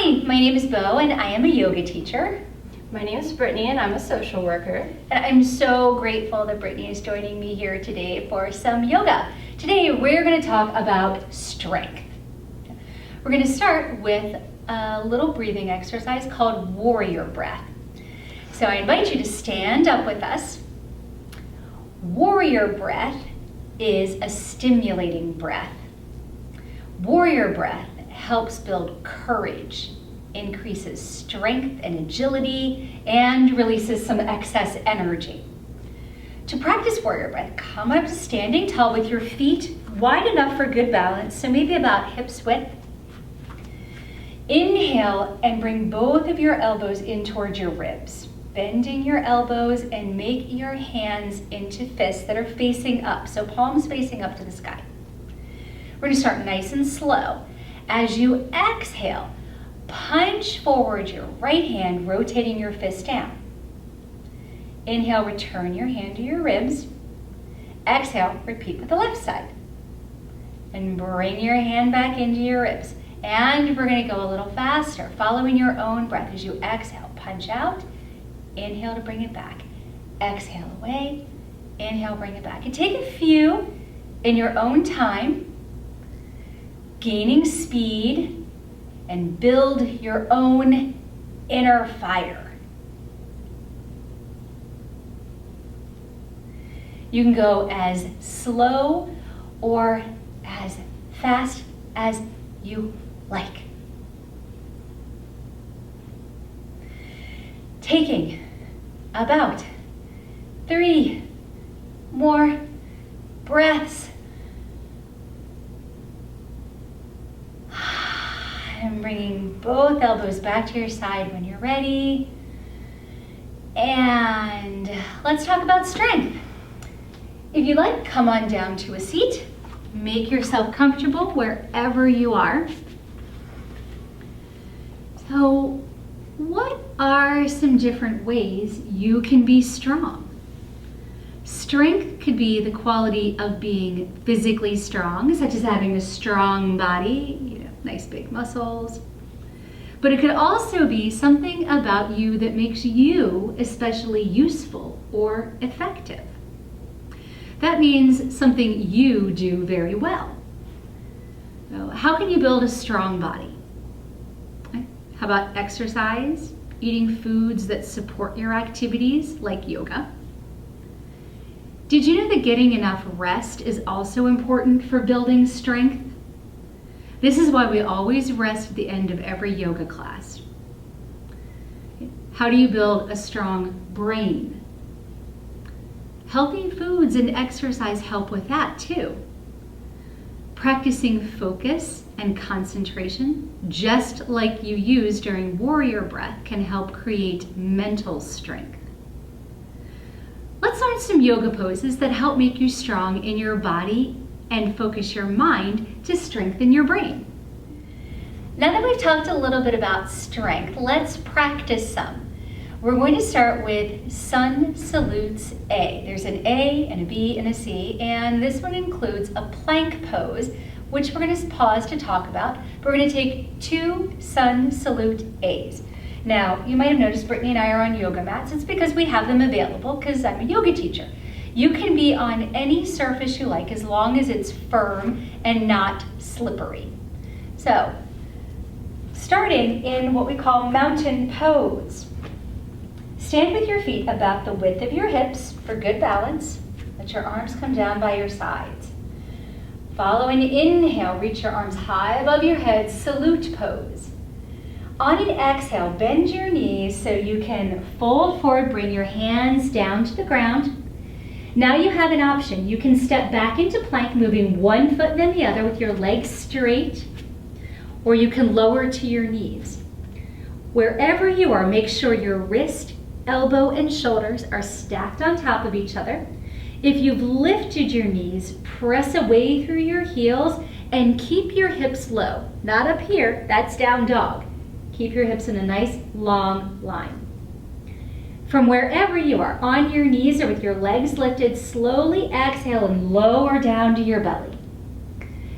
Hi, my name is Bo and I am a yoga teacher. My name is Brittany and I'm a social worker. And I'm so grateful that Brittany is joining me here today for some yoga. Today we're going to talk about strength. We're going to start with a little breathing exercise called warrior breath. So I invite you to stand up with us. Warrior breath is a stimulating breath. Warrior breath helps build courage, increases strength and agility, and releases some excess energy. To practice warrior breath, come up to standing tall with your feet wide enough for good balance, so maybe about hips width. Inhale and bring both of your elbows in towards your ribs, bending your elbows and make your hands into fists that are facing up, so palms facing up to the sky. We're going to start nice and slow. As you exhale, punch forward your right hand, rotating your fist down. Inhale, return your hand to your ribs. Exhale, repeat with the left side. And bring your hand back into your ribs. And we're going to go a little faster, following your own breath. As you exhale, punch out. Inhale to bring it back. Exhale away. Inhale, bring it back. And take a few in your own time, gaining speed, and build your own inner fire. You can go as slow or as fast as you like. Taking about 3 more breaths. And bringing both elbows back to your side when you're ready. And let's talk about strength. If you'd like, come on down to a seat. Make yourself comfortable wherever you are. So, what are some different ways you can be strong? Strength could be the quality of being physically strong, such as having a strong body, nice big muscles. But it could also be something about you that makes you especially useful or effective. That means something you do very well. So how can you build a strong body? How about exercise, eating foods that support your activities like yoga? Did you know that getting enough rest is also important for building strength? This is why we always rest at the end of every yoga class. How do you build a strong brain? Healthy foods and exercise help with that too. Practicing focus and concentration, just like you use during warrior breath, can help create mental strength. Let's learn some yoga poses that help make you strong in your body and focus your mind to strengthen your brain. Now that we've talked a little bit about strength, let's practice some. We're going to start with Sun Salutes A. There's an A and a B and a C, and this one includes a plank pose, which we're going to pause to talk about. But we're going to take 2 Sun Salute A's. Now, you might have noticed Brittany and I are on yoga mats. It's because we have them available because I'm a yoga teacher. You can be on any surface you like as long as it's firm and not slippery. So, starting in what we call mountain pose. Stand with your feet about the width of your hips for good balance. Let your arms come down by your sides. Following an inhale, reach your arms high above your head, salute pose. On an exhale, bend your knees so you can fold forward, bring your hands down to the ground. Now you have an option. You can step back into plank, moving one foot then the other with your legs straight, or you can lower to your knees. Wherever you are, make sure your wrist, elbow, and shoulders are stacked on top of each other. If you've lifted your knees, press away through your heels and keep your hips low. Not up here, that's down dog. Keep your hips in a nice long line. From wherever you are, on your knees or with your legs lifted, slowly exhale and lower down to your belly.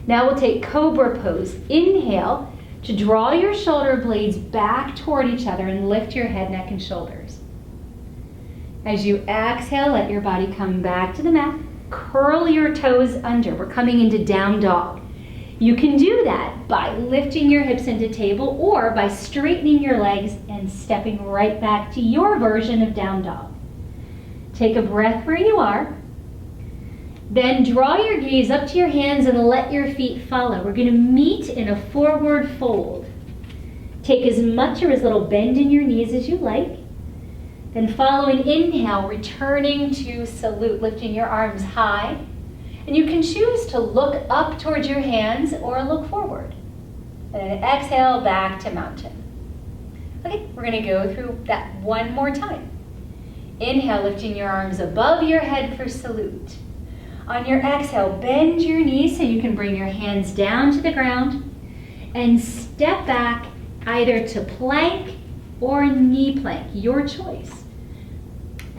Now we'll take cobra pose. Inhale, to draw your shoulder blades back toward each other and lift your head, neck, and shoulders. As you exhale, let your body come back to the mat. Curl your toes under. We're coming into down dog. You can do that by lifting your hips into table or by straightening your legs and stepping right back to your version of down dog. Take a breath where you are. Then draw your gaze up to your hands and let your feet follow. We're going to meet in a forward fold. Take as much or as little bend in your knees as you like. Then following inhale, returning to salute, lifting your arms high. And you can choose to look up towards your hands or look forward. And then exhale, back to mountain. Okay, we're going to go through that one more time. Inhale, lifting your arms above your head for salute. On your exhale, bend your knees so you can bring your hands down to the ground and step back either to plank or knee plank, your choice.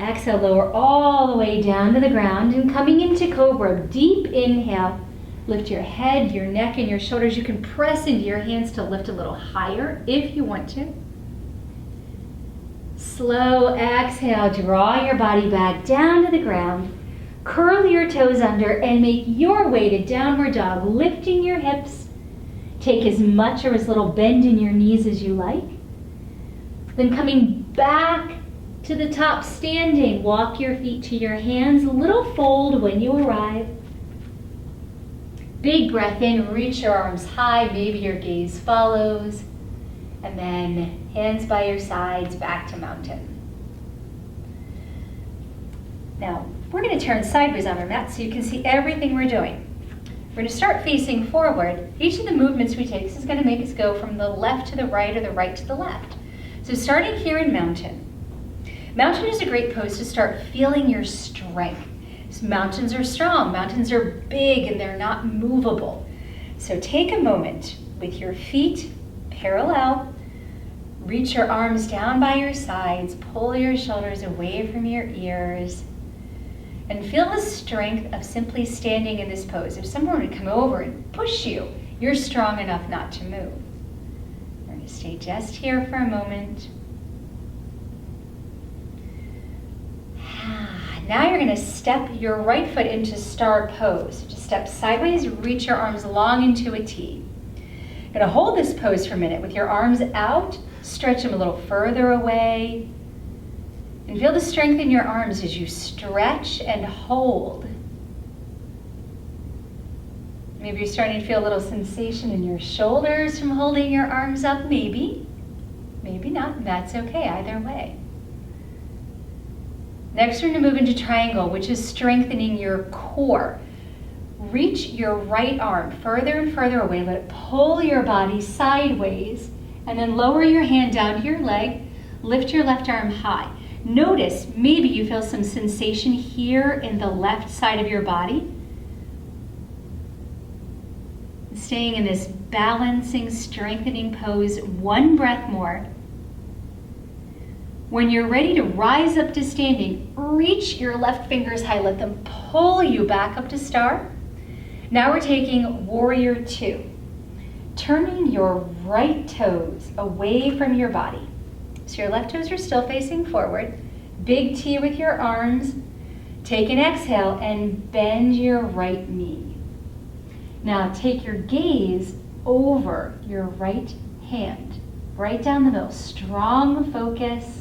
Exhale, lower all the way down to the ground and coming into cobra, deep inhale, lift your head, your neck, and your shoulders. You can press into your hands to lift a little higher if you want to. Slow exhale, draw your body back down to the ground, curl your toes under and make your way to downward dog, lifting your hips. Take as much or as little bend in your knees as you like. Then coming back to the top standing, walk your feet to your hands, little fold when you arrive. Big breath in, reach your arms high, maybe your gaze follows. And then hands by your sides, back to mountain. Now, we're going to turn sideways on our mat so you can see everything we're doing. We're going to start facing forward. Each of the movements we take is going to make us go from the left to the right or the right to the left. So starting here in mountain. Mountain is a great pose to start feeling your strength. So mountains are strong, mountains are big, and they're not movable. So take a moment with your feet parallel, reach your arms down by your sides, pull your shoulders away from your ears, and feel the strength of simply standing in this pose. If someone were to come over and push you, you're strong enough not to move. We're going to stay just here for a moment. Now you're going to step your right foot into star pose. Just step sideways, reach your arms long into a T. You're going to hold this pose for a minute with your arms out, stretch them a little further away, and feel the strength in your arms as you stretch and hold. Maybe you're starting to feel a little sensation in your shoulders from holding your arms up, maybe. Maybe not, that's okay, either way. Next, we're going to move into triangle, which is strengthening your core. Reach your right arm further and further away. Let it pull your body sideways, and then lower your hand down to your leg. Lift your left arm high. Notice maybe you feel some sensation here in the left side of your body. Staying in this balancing, strengthening pose, one breath more. When you're ready to rise up to standing, reach your left fingers high. Let them pull you back up to star. Now we're taking warrior two. Turning your right toes away from your body. So your left toes are still facing forward. Big T with your arms. Take an exhale and bend your right knee. Now take your gaze over your right hand. Right down the middle. Strong focus.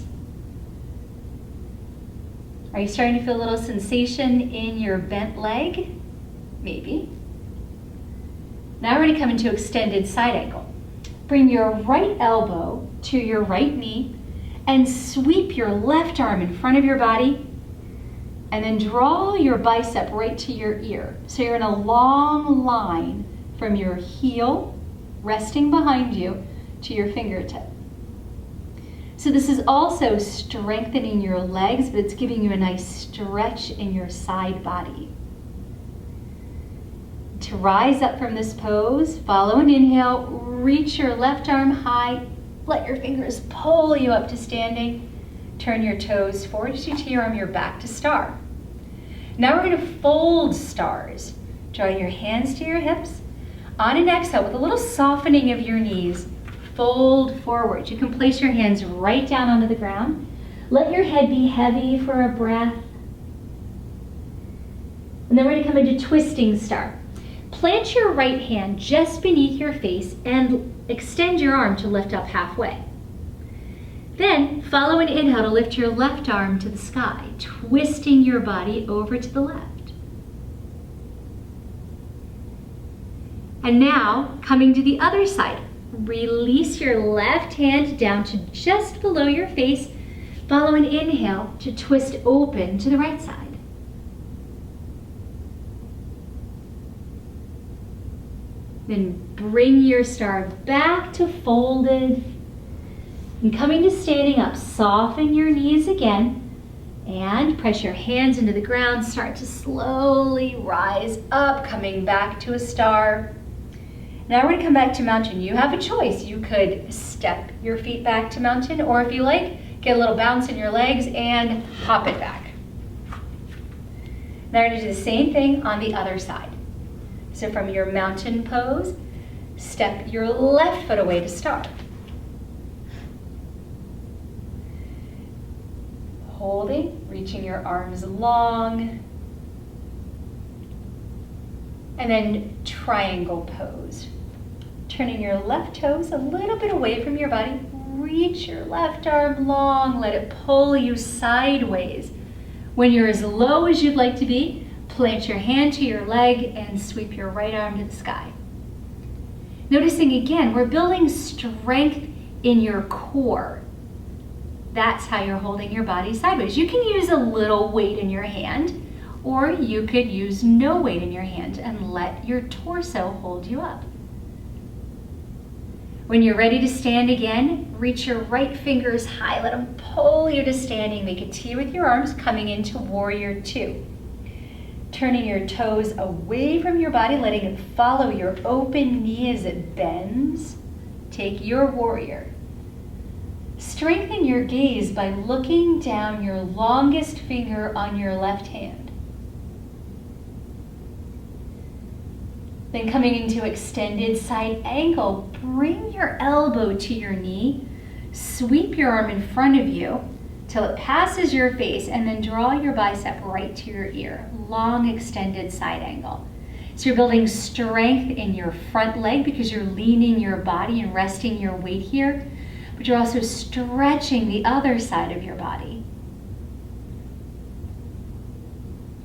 Are you starting to feel a little sensation in your bent leg? Maybe. Now we're going to come into extended side angle. Bring your right elbow to your right knee and sweep your left arm in front of your body, and then draw your bicep right to your ear. So you're in a long line from your heel, resting behind you, to your fingertip. So this is also strengthening your legs, but it's giving you a nice stretch in your side body. To rise up from this pose, follow an inhale, reach your left arm high, let your fingers pull you up to standing, turn your toes forward as you tee your arm, your back to star. Now we're going to fold stars. Draw your hands to your hips. On an exhale, with a little softening of your knees, fold forward. You can place your hands right down onto the ground. Let your head be heavy for a breath. And then we're going to come into twisting star. Plant your right hand just beneath your face and extend your arm to lift up halfway. Then follow an inhale to lift your left arm to the sky, twisting your body over to the left. And now, coming to the other side, release your left hand down to just below your face. Follow an inhale to twist open to the right side. Then bring your star back to folded. And coming to standing up, soften your knees again. And press your hands into the ground. Start to slowly rise up, coming back to a star. Now we're going to come back to mountain. You have a choice. You could step your feet back to mountain, or if you like, get a little bounce in your legs and hop it back. Now we're going to do the same thing on the other side. So from your mountain pose, step your left foot away to star. Holding, reaching your arms long. And then triangle pose. Turning your left toes a little bit away from your body. Reach your left arm long. Let it pull you sideways. When you're as low as you'd like to be, plant your hand to your leg and sweep your right arm to the sky. Noticing again, we're building strength in your core. That's how you're holding your body sideways. You can use a little weight in your hand, or you could use no weight in your hand and let your torso hold you up. When you're ready to stand again, reach your right fingers high. Let them pull you to standing. Make a T with your arms, coming into warrior two. Turning your toes away from your body, letting it follow your open knee as it bends. Take your warrior. Strengthen your gaze by looking down your longest finger on your left hand. Then coming into extended side angle, bring your elbow to your knee, sweep your arm in front of you till it passes your face, and then draw your bicep right to your ear. Long extended side angle. So you're building strength in your front leg because you're leaning your body and resting your weight here, but you're also stretching the other side of your body.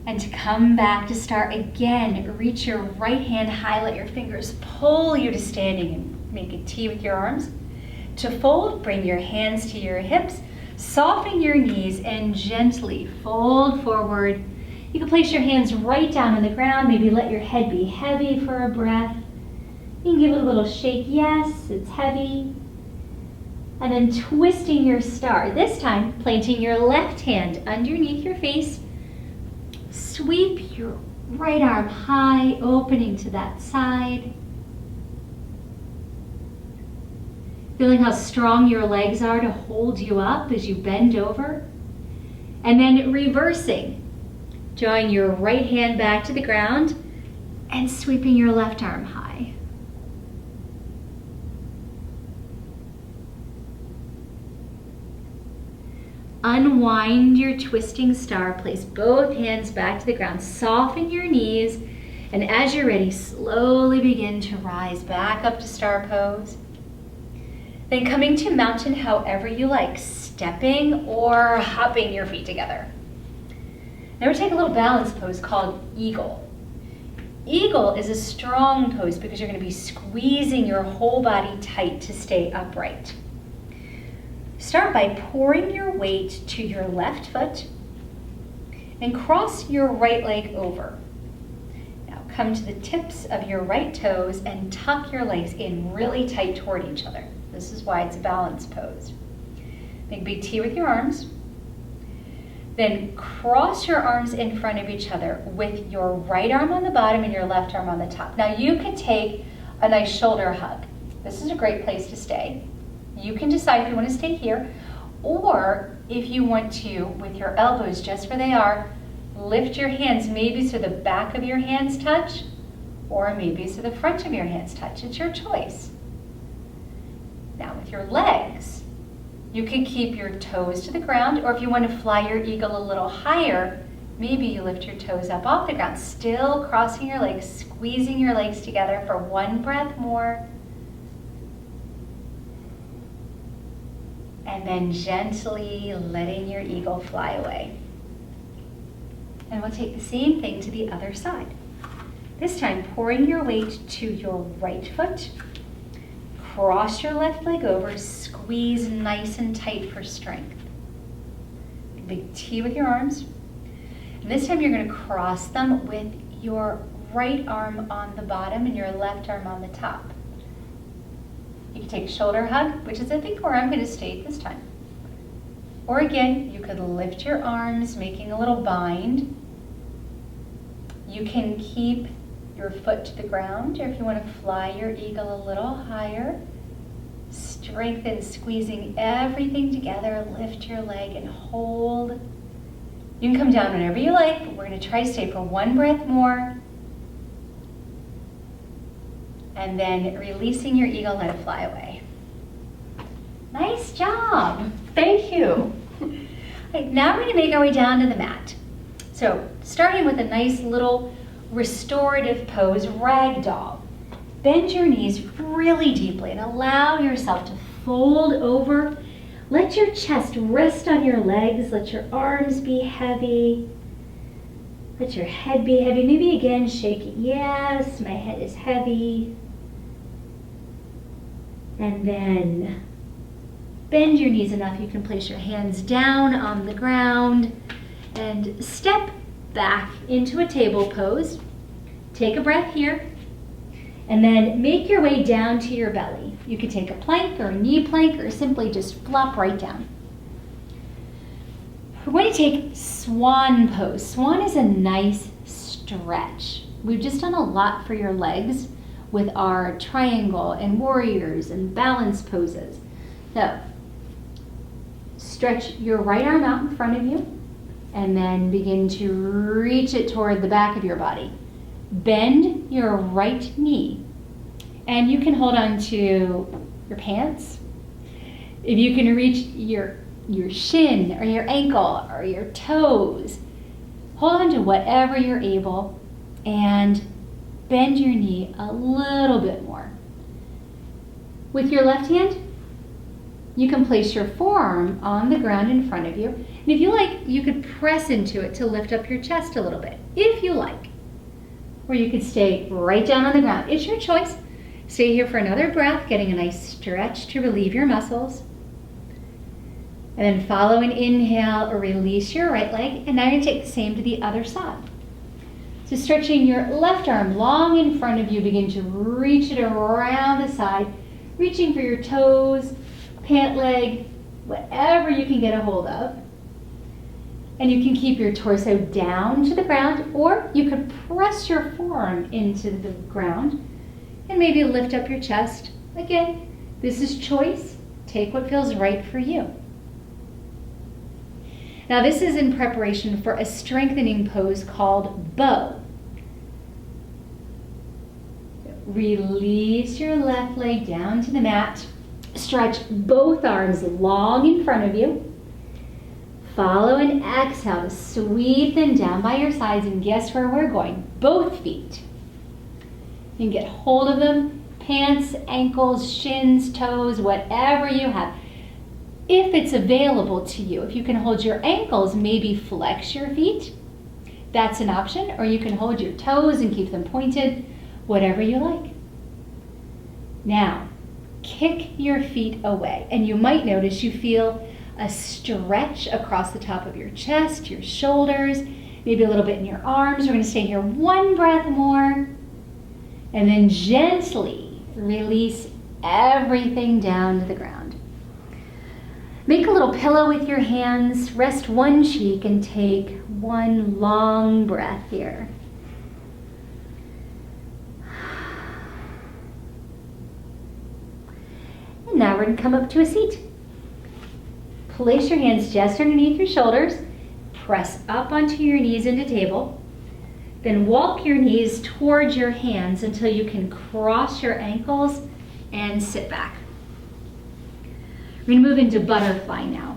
And to come back to start again, reach your right hand high, let your fingers pull you to standing and make a T with your arms. To fold, bring your hands to your hips, soften your knees and gently fold forward. You can place your hands right down on the ground, maybe let your head be heavy for a breath. You can give it a little shake, yes, it's heavy. And then twisting your star, this time planting your left hand underneath your face. Sweep your right arm high, opening to that side. Feeling how strong your legs are to hold you up as you bend over. And then reversing, drawing your right hand back to the ground and sweeping your left arm high. Unwind your twisting star, place both hands back to the ground, soften your knees, and as you're ready, slowly begin to rise back up to star pose. Then coming to mountain however you like, stepping or hopping your feet together. Now we take a little balance pose called eagle. Eagle is a strong pose because you're going to be squeezing your whole body tight to stay upright. Start by pouring your weight to your left foot and cross your right leg over. Now come to the tips of your right toes and tuck your legs in really tight toward each other. This is why it's a balance pose. Make a big T with your arms. Then cross your arms in front of each other with your right arm on the bottom and your left arm on the top. Now you could take a nice shoulder hug. This is a great place to stay. You can decide if you want to stay here, or if you want to, with your elbows just where they are, lift your hands maybe so the back of your hands touch, Or maybe so the front of your hands touch. It's your choice. Now with your legs, you can keep your toes to the ground, or if you want to fly your eagle a little higher, maybe you lift your toes up off the ground, still crossing your legs, squeezing your legs together for one breath more. And then gently letting your eagle fly away. And we'll take the same thing to the other side. This time, pouring your weight to your right foot. Cross your left leg over, squeeze nice and tight for strength. Big T with your arms. And this time you're going to cross them with your right arm on the bottom and your left arm on the top. You can take a shoulder hug, which is I think where I'm going to stay this time. Or again, you could lift your arms, making a little bind. You can keep your foot to the ground, or if you want to fly your eagle a little higher, strengthen, squeezing everything together, lift your leg and hold. You can come down whenever you like, but we're going to try to stay for one breath more. And then releasing your eagle, let it fly away. Nice job. Thank you. Right, now we're going to make our way down to the mat. So starting with a nice little restorative pose, ragdoll. Bend your knees really deeply and allow yourself to fold over. Let your chest rest on your legs. Let your arms be heavy. Let your head be heavy. Maybe again shake it. Yes, my head is heavy. And then bend your knees enough you can place your hands down on the ground and step back into a table pose. Take a breath here and then make your way down to your belly. You could take a plank or a knee plank or simply just flop right down. We're going to take swan pose. Swan is a nice stretch. We've just done a lot for your legs with our triangle and warriors and balance poses. So stretch your right arm out in front of you and then begin to reach it toward the back of your body. Bend your right knee and you can hold on to your pants. If you can reach your shin or your ankle or your toes, hold on to whatever you're able and bend your knee a little bit more. With your left hand, you can place your forearm on the ground in front of you. And if you like, you could press into it to lift up your chest a little bit, if you like. Or you could stay right down on the ground. It's your choice. Stay here for another breath, getting a nice stretch to relieve your muscles. And then follow an inhale or release your right leg. And now you're going to take the same to the other side. So stretching your left arm long in front of you, begin to reach it around the side, reaching for your toes, pant leg, whatever you can get a hold of. And you can keep your torso down to the ground, or you could press your forearm into the ground and maybe lift up your chest. Again, this is choice. Take what feels right for you. Now this is in preparation for a strengthening pose called bow. Release your left leg down to the mat. Stretch both arms long in front of you. Follow and exhale to sweep them down by your sides, and guess where we're going? Both feet. You can get hold of them, pants, ankles, shins, toes, whatever you have. If it's available to you, if you can hold your ankles, maybe flex your feet. That's an option, or you can hold your toes and keep them pointed, whatever you like. Now, kick your feet away, and you might notice you feel a stretch across the top of your chest, your shoulders, maybe a little bit in your arms. We're going to stay here one breath more, and then gently release everything down to the ground. Make a little pillow with your hands, rest one cheek, and take one long breath here. And now we're going to come up to a seat. Place your hands just underneath your shoulders. Press up onto your knees into table. Then walk your knees towards your hands until you can cross your ankles and sit back. We're going to move into butterfly now.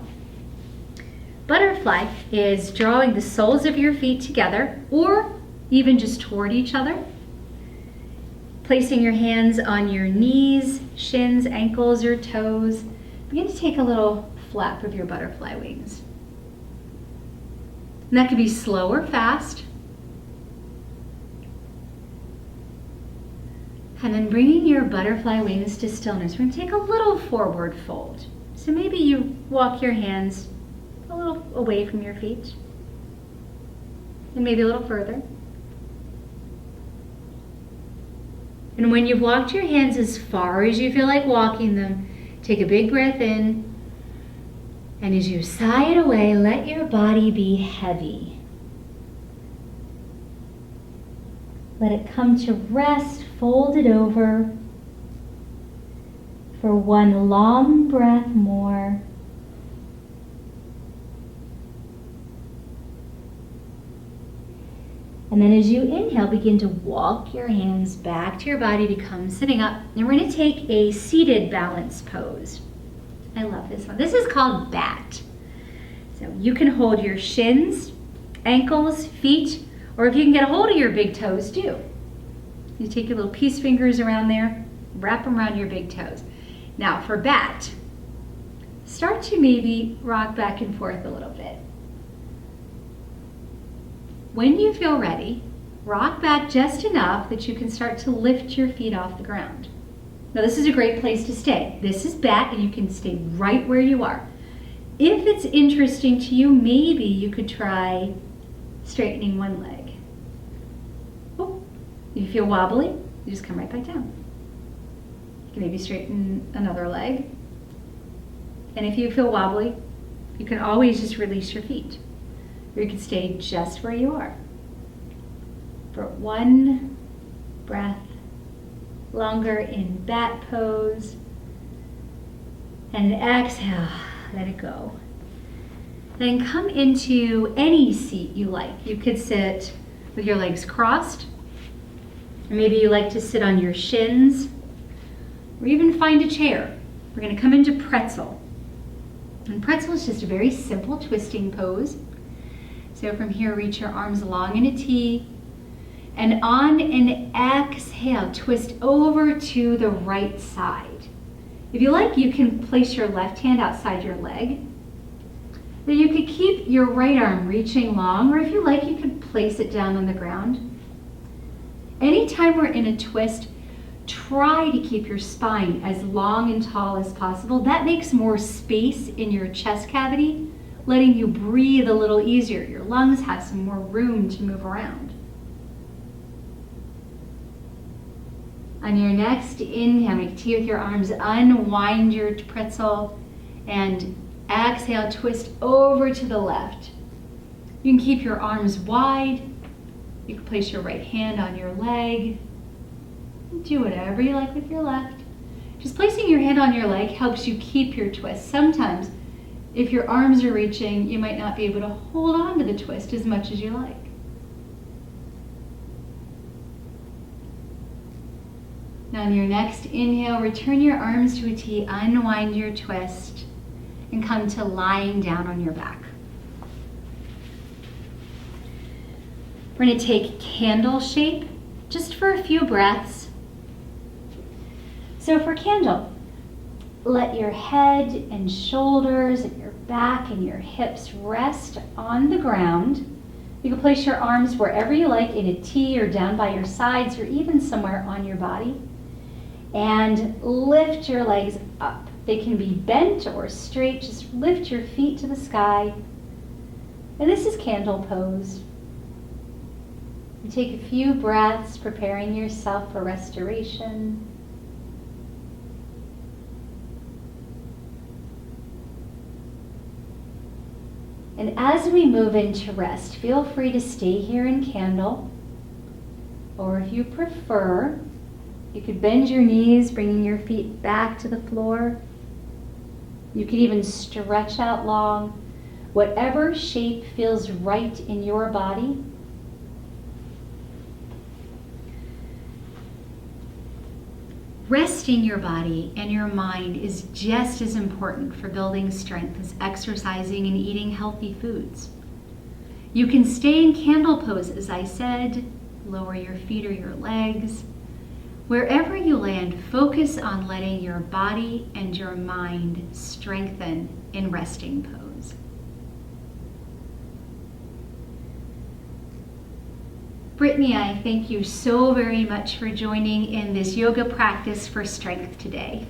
Butterfly is drawing the soles of your feet together or even just toward each other. Placing your hands on your knees, shins, ankles, or toes. Begin to take a little flap of your butterfly wings. And that could be slow or fast. And then bringing your butterfly wings to stillness. We're going to take a little forward fold. So maybe you walk your hands a little away from your feet. And maybe a little further. And when you've walked your hands as far as you feel like walking them, take a big breath in. And as you sigh it away, let your body be heavy. Let it come to rest, fold it over for one long breath more. And then as you inhale, begin to walk your hands back to your body to come sitting up. And we're going to take a seated balance pose. I love this one. This is called bat. So you can hold your shins, ankles, feet, or if you can get a hold of your big toes, do. You take your little peace fingers around there, wrap them around your big toes. Now for bat, start to maybe rock back and forth a little bit. When you feel ready, rock back just enough that you can start to lift your feet off the ground. Now this is a great place to stay. This is bat and you can stay right where you are. If it's interesting to you, maybe you could try straightening one leg. Oh, if you feel wobbly, you just come right back down. You can maybe straighten another leg. And if you feel wobbly, you can always just release your feet. Or you can stay just where you are. For one breath longer in bat pose. And exhale, let it go. Then come into any seat you like. You could sit with your legs crossed. Or maybe you like to sit on your shins. Or even find a chair. We're going to come into pretzel. And pretzel is just a very simple twisting pose. So from here, reach your arms long in a T. And on an exhale, twist over to the right side. If you like, you can place your left hand outside your leg. Then you could keep your right arm reaching long, or if you like, you could place it down on the ground. Anytime we're in a twist, try to keep your spine as long and tall as possible. That makes more space in your chest cavity, letting you breathe a little easier. Your lungs have some more room to move around. On your next inhale, make a T with your arms, unwind your pretzel, and exhale, twist over to the left. You can keep your arms wide. You can place your right hand on your leg. Do whatever you like with your left. Just placing your hand on your leg helps you keep your twist. Sometimes, if your arms are reaching, you might not be able to hold on to the twist as much as you like. Now on your next inhale, return your arms to a T, unwind your twist, and come to lying down on your back. We're going to take candle shape just for a few breaths. So for candle, let your head and shoulders and your back and your hips rest on the ground. You can place your arms wherever you like, in a T or down by your sides or even somewhere on your body. And lift your legs up. They can be bent or straight. Just lift your feet to the sky. And this is candle pose. You take a few breaths, preparing yourself for restoration. And as we move into rest, feel free to stay here in candle. Or if you prefer, you could bend your knees, bringing your feet back to the floor. You could even stretch out long. Whatever shape feels right in your body. Resting your body and your mind is just as important for building strength as exercising and eating healthy foods. You can stay in candle pose, as I said, lower your feet or your legs. Wherever you land, focus on letting your body and your mind strengthen in resting pose. Brittany, I thank you so very much for joining in this yoga practice for strength today.